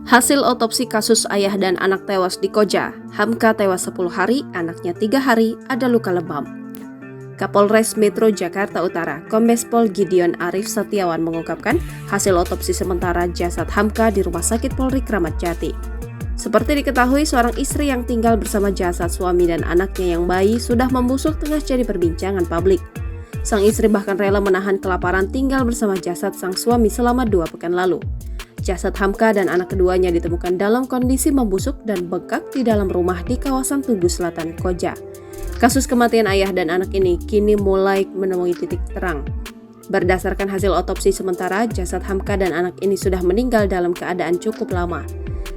Hasil otopsi kasus ayah dan anak tewas di Koja, Hamka tewas 10 hari, anaknya 3 hari, ada luka lebam. Kapolres Metro Jakarta Utara, Kombes Pol Gideon Arif Setiawan mengungkapkan hasil otopsi sementara jasad Hamka di Rumah Sakit Polri Kramat Jati. Seperti diketahui, seorang istri yang tinggal bersama jasad suami dan anaknya yang bayi sudah membusuk tengah jadi perbincangan publik. Sang istri bahkan rela menahan kelaparan tinggal bersama jasad sang suami selama 2 pekan lalu. Jasad Hamka dan anak keduanya ditemukan dalam kondisi membusuk dan bengkak di dalam rumah di kawasan Tugu Selatan, Koja. Kasus kematian ayah dan anak ini kini mulai menemui titik terang. Berdasarkan hasil otopsi sementara, jasad Hamka dan anak ini sudah meninggal dalam keadaan cukup lama.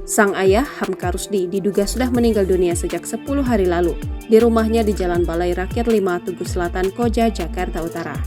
Sang ayah, Hamka Rusdi, diduga sudah meninggal dunia sejak 10 hari lalu di rumahnya di Jalan Balai Rakyat 5, Tugu Selatan, Koja, Jakarta Utara.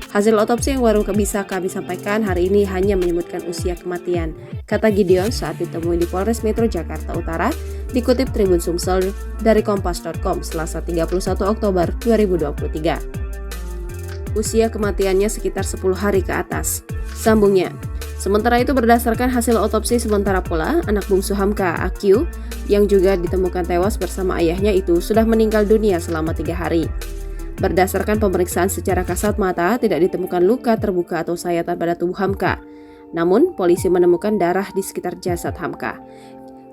Hasil otopsi yang baru bisa kami sampaikan hari ini hanya menyebutkan usia kematian, kata Gideon saat ditemui di Polres Metro Jakarta Utara, dikutip Tribun Sumsel dari Kompas.com Selasa 31 Oktober 2023. Usia kematiannya sekitar 10 hari ke atas. Sambungnya, sementara itu berdasarkan hasil otopsi sementara pula, anak bungsu Hamka, Akyu, yang juga ditemukan tewas bersama ayahnya itu sudah meninggal dunia selama 3 hari. Berdasarkan pemeriksaan secara kasat mata, tidak ditemukan luka terbuka atau sayatan pada tubuh Hamka. Namun, polisi menemukan darah di sekitar jasad Hamka.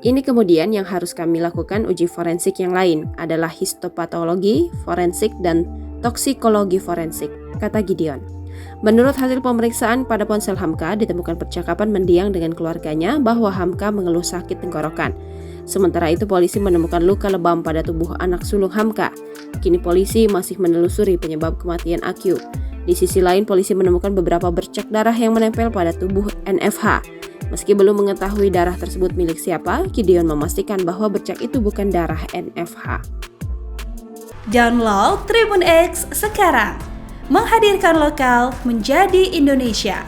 Ini kemudian yang harus kami lakukan uji forensik yang lain adalah histopatologi, forensik, dan toksikologi forensik, kata Gideon. Menurut hasil pemeriksaan pada ponsel Hamka, ditemukan percakapan mendiang dengan keluarganya bahwa Hamka mengeluh sakit tenggorokan. Sementara itu, polisi menemukan luka lebam pada tubuh anak sulung Hamka. Kini polisi masih menelusuri penyebab kematian Akyu. Di sisi lain, polisi menemukan beberapa bercak darah yang menempel pada tubuh NFH. Meski belum mengetahui darah tersebut milik siapa, Gideon memastikan bahwa bercak itu bukan darah NFH. Download Tribun X sekarang, menghadirkan lokal menjadi Indonesia.